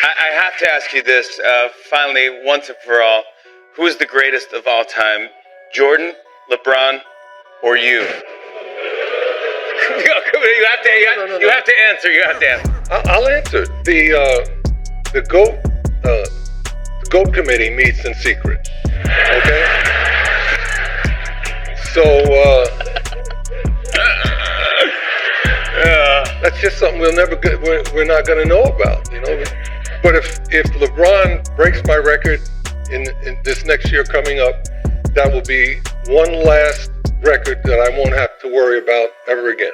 I have to ask you this, finally, once and for all. Who is the greatest of all time? Jordan, LeBron, or you? You have to answer. I'll answer. The GOAT committee meets in secret. Okay? So, that's just something we're not going to know about, you know. But if LeBron breaks my record in this next year coming up, that will be one last record that I won't have to worry about ever again.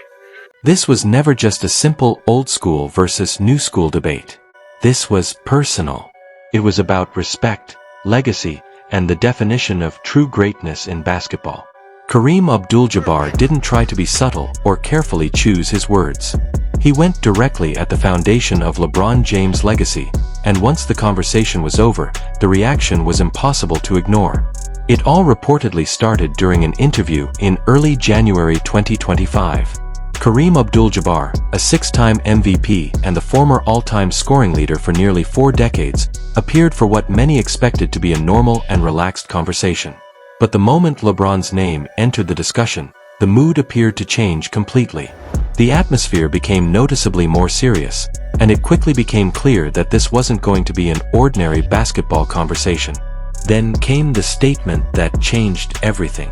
This was never just a simple old school versus new school debate. This was personal. It was about respect, legacy, and the definition of true greatness in basketball. Kareem Abdul-Jabbar didn't try to be subtle or carefully choose his words. He went directly at the foundation of LeBron James' legacy, and once the conversation was over, the reaction was impossible to ignore. It all reportedly started during an interview in early January 2025. Kareem Abdul-Jabbar, a six-time MVP and the former all-time scoring leader for nearly 4 decades, appeared for what many expected to be a normal and relaxed conversation. But the moment LeBron's name entered the discussion, the mood appeared to change completely. The atmosphere became noticeably more serious, and it quickly became clear that this wasn't going to be an ordinary basketball conversation. Then came the statement that changed everything.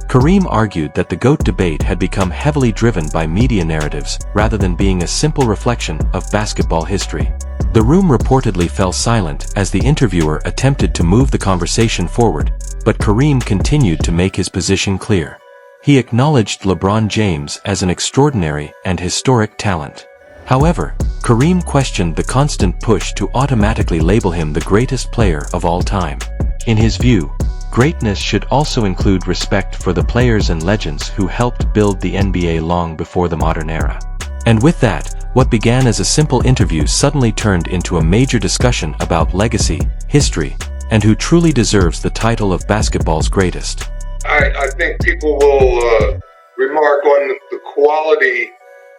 Kareem argued that the GOAT debate had become heavily driven by media narratives rather than being a simple reflection of basketball history. The room reportedly fell silent as the interviewer attempted to move the conversation forward, but Kareem continued to make his position clear. He acknowledged LeBron James as an extraordinary and historic talent. However, Kareem questioned the constant push to automatically label him the greatest player of all time. In his view, greatness should also include respect for the players and legends who helped build the NBA long before the modern era. And with that, what began as a simple interview suddenly turned into a major discussion about legacy, history, and who truly deserves the title of basketball's greatest. I think people will remark on the quality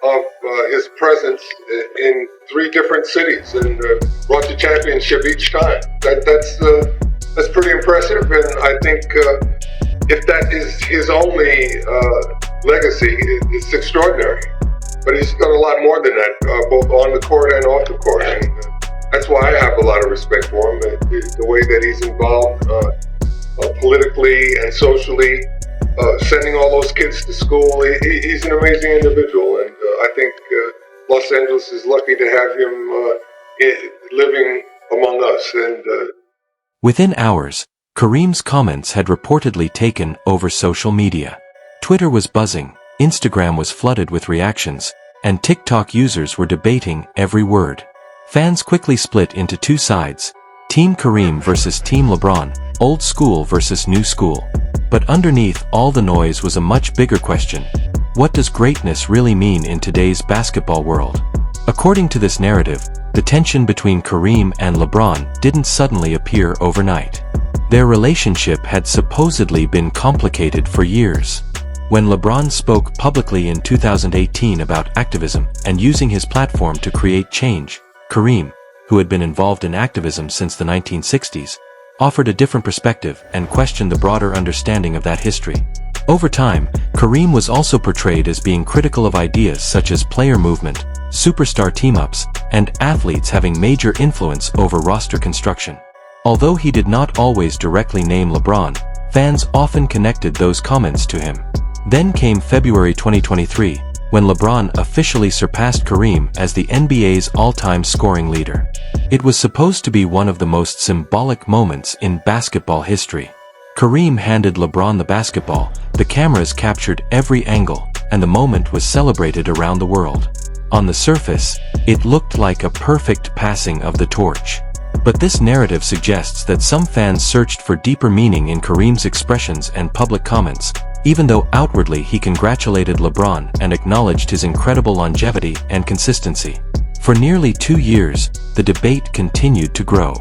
of his presence in 3 different cities and brought the championship each time. That's pretty impressive, and I think if that is his only legacy, it's extraordinary. But he's done a lot more than that, both on the court and off the court, and that's why I have a lot of respect for him. The way that he's involved politically and socially, sending all those kids to school. He's an amazing individual, and I think Los Angeles is lucky to have him living among us. And within hours, Kareem's comments had reportedly taken over social media. Twitter was buzzing, Instagram was flooded with reactions, and TikTok users were debating every word. Fans quickly split into 2 sides, Team Kareem versus Team LeBron, old school versus new school. But underneath all the noise was a much bigger question. What does greatness really mean in today's basketball world? According to this narrative, the tension between Kareem and LeBron didn't suddenly appear overnight. Their relationship had supposedly been complicated for years. When LeBron spoke publicly in 2018 about activism and using his platform to create change, Kareem, who had been involved in activism since the 1960s, offered a different perspective and questioned the broader understanding of that history. Over time, Kareem was also portrayed as being critical of ideas such as player movement, superstar team-ups, and athletes having major influence over roster construction. Although he did not always directly name LeBron, fans often connected those comments to him. Then came February 2023, when LeBron officially surpassed Kareem as the NBA's all-time scoring leader. It was supposed to be one of the most symbolic moments in basketball history. Kareem handed LeBron the basketball, the cameras captured every angle, and the moment was celebrated around the world. On the surface, it looked like a perfect passing of the torch. But this narrative suggests that some fans searched for deeper meaning in Kareem's expressions and public comments, even though outwardly he congratulated LeBron and acknowledged his incredible longevity and consistency. For nearly 2 years, the debate continued to grow.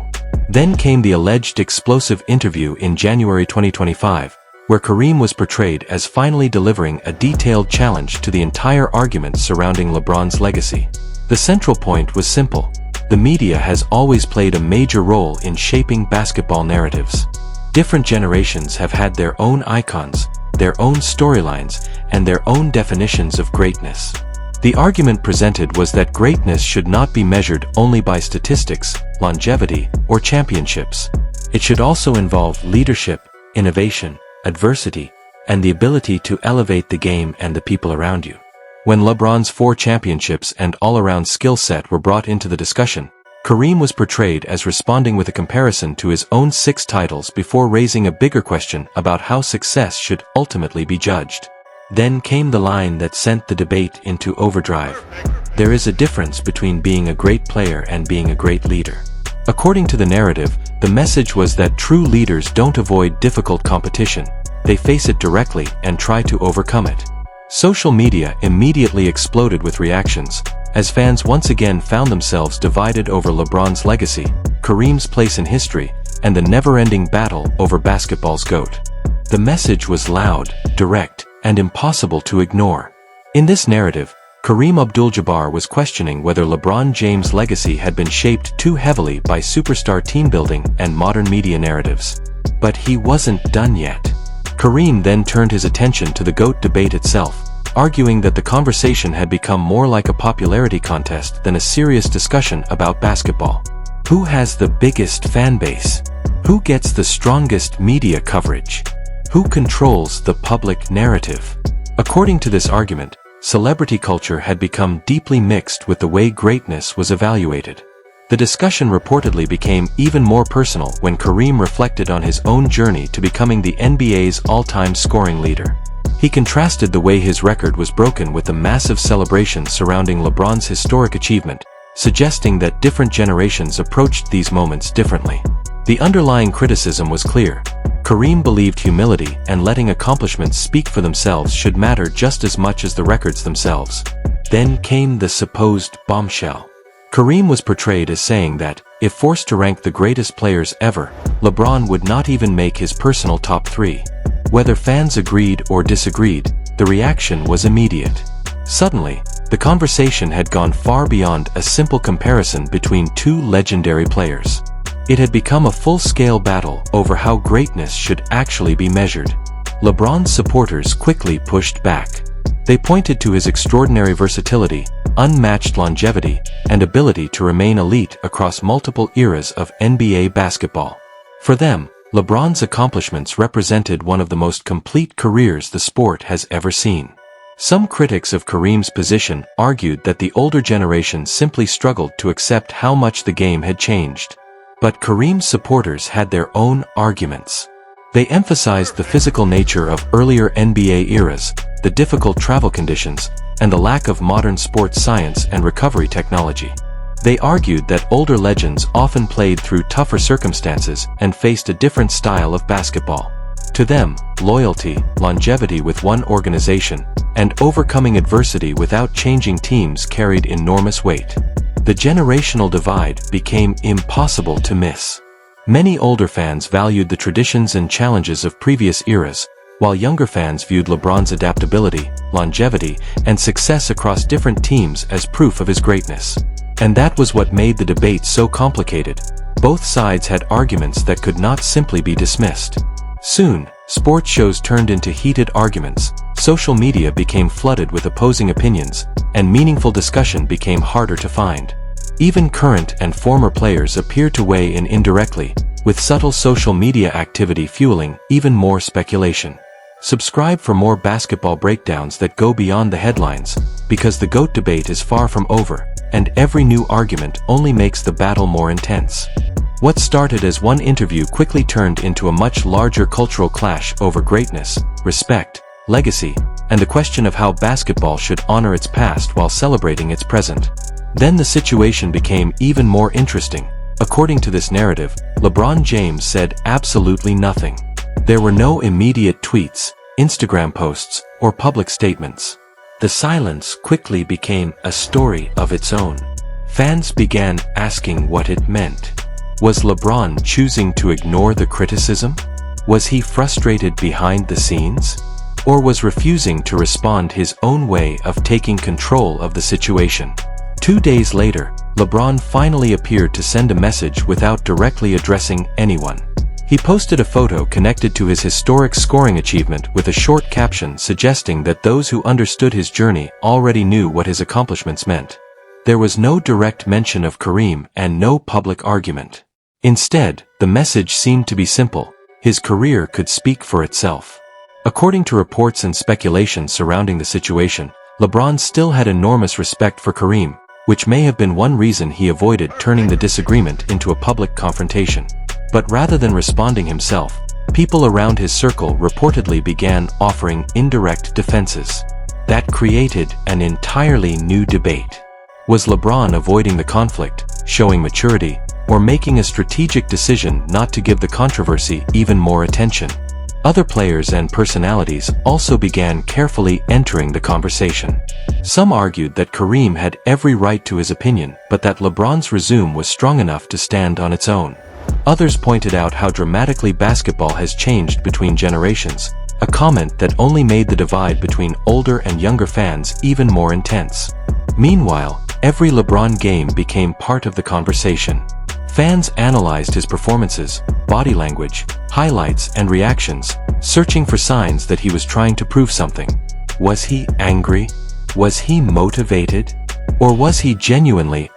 Then came the alleged explosive interview in January 2025, where Kareem was portrayed as finally delivering a detailed challenge to the entire argument surrounding LeBron's legacy. The central point was simple. the media has always played a major role in shaping basketball narratives. Different generations have had their own icons, their own storylines, and their own definitions of greatness. The argument presented was that greatness should not be measured only by statistics, longevity, or championships. It should also involve leadership, innovation, adversity, and the ability to elevate the game and the people around you. When LeBron's 4 championships and all-around skill set were brought into the discussion, Kareem was portrayed as responding with a comparison to his own 6 titles before raising a bigger question about how success should ultimately be judged. Then came the line that sent the debate into overdrive. There is a difference between being a great player and being a great leader. According to the narrative, the message was that true leaders don't avoid difficult competition, they face it directly and try to overcome it. Social media immediately exploded with reactions, as fans once again found themselves divided over LeBron's legacy, Kareem's place in history, and the never-ending battle over basketball's GOAT. The message was loud, direct, and impossible to ignore. In this narrative, Kareem Abdul-Jabbar was questioning whether LeBron James' legacy had been shaped too heavily by superstar team building and modern media narratives. But he wasn't done yet. Kareem then turned his attention to the GOAT debate itself, arguing that the conversation had become more like a popularity contest than a serious discussion about basketball. Who has the biggest fan base? Who gets the strongest media coverage? Who controls the public narrative? According to this argument, celebrity culture had become deeply mixed with the way greatness was evaluated. The discussion reportedly became even more personal when Kareem reflected on his own journey to becoming the NBA's all-time scoring leader. He contrasted the way his record was broken with the massive celebrations surrounding LeBron's historic achievement, suggesting that different generations approached these moments differently. The underlying criticism was clear. Kareem believed humility and letting accomplishments speak for themselves should matter just as much as the records themselves. Then came the supposed bombshell. Kareem was portrayed as saying that, if forced to rank the greatest players ever, LeBron would not even make his personal top 3. Whether fans agreed or disagreed, the reaction was immediate. Suddenly, the conversation had gone far beyond a simple comparison between 2 legendary players. It had become a full-scale battle over how greatness should actually be measured. LeBron's supporters quickly pushed back. They pointed to his extraordinary versatility, unmatched longevity, and ability to remain elite across multiple eras of NBA basketball. For them, LeBron's accomplishments represented one of the most complete careers the sport has ever seen. Some critics of Kareem's position argued that the older generation simply struggled to accept how much the game had changed. But Kareem's supporters had their own arguments. They emphasized the physical nature of earlier NBA eras, the difficult travel conditions, and the lack of modern sports science and recovery technology. They argued that older legends often played through tougher circumstances and faced a different style of basketball. To them, loyalty, longevity with one organization, and overcoming adversity without changing teams carried enormous weight. The generational divide became impossible to miss. Many older fans valued the traditions and challenges of previous eras, while younger fans viewed LeBron's adaptability, longevity, and success across different teams as proof of his greatness. And that was what made the debate so complicated. Both sides had arguments that could not simply be dismissed. Soon, sports shows turned into heated arguments, social media became flooded with opposing opinions, and meaningful discussion became harder to find. Even current and former players appeared to weigh in indirectly, with subtle social media activity fueling even more speculation. Subscribe for more basketball breakdowns that go beyond the headlines, because the GOAT debate is far from over, and every new argument only makes the battle more intense. What started as one interview quickly turned into a much larger cultural clash over greatness, respect, legacy, and the question of how basketball should honor its past while celebrating its present. Then the situation became even more interesting. According to this narrative, LeBron James said absolutely nothing. There were no immediate tweets, Instagram posts, or public statements. The silence quickly became a story of its own. Fans began asking what it meant. Was LeBron choosing to ignore the criticism? Was he frustrated behind the scenes? Or was refusing to respond his own way of taking control of the situation? 2 days later, LeBron finally appeared to send a message without directly addressing anyone. He posted a photo connected to his historic scoring achievement with a short caption suggesting that those who understood his journey already knew what his accomplishments meant. There was no direct mention of Kareem and no public argument. Instead, the message seemed to be simple: his career could speak for itself. According to reports and speculation surrounding the situation, LeBron still had enormous respect for Kareem, which may have been one reason he avoided turning the disagreement into a public confrontation. But rather than responding himself, people around his circle reportedly began offering indirect defenses. That created an entirely new debate. Was LeBron avoiding the conflict, showing maturity, or making a strategic decision not to give the controversy even more attention? Other players and personalities also began carefully entering the conversation. Some argued that Kareem had every right to his opinion, but that LeBron's resume was strong enough to stand on its own. Others pointed out how dramatically basketball has changed between generations, a comment that only made the divide between older and younger fans even more intense. Meanwhile, every LeBron game became part of the conversation. Fans analyzed his performances, body language, highlights, and reactions, searching for signs that he was trying to prove something. Was he angry? Was he motivated? Or was he genuinely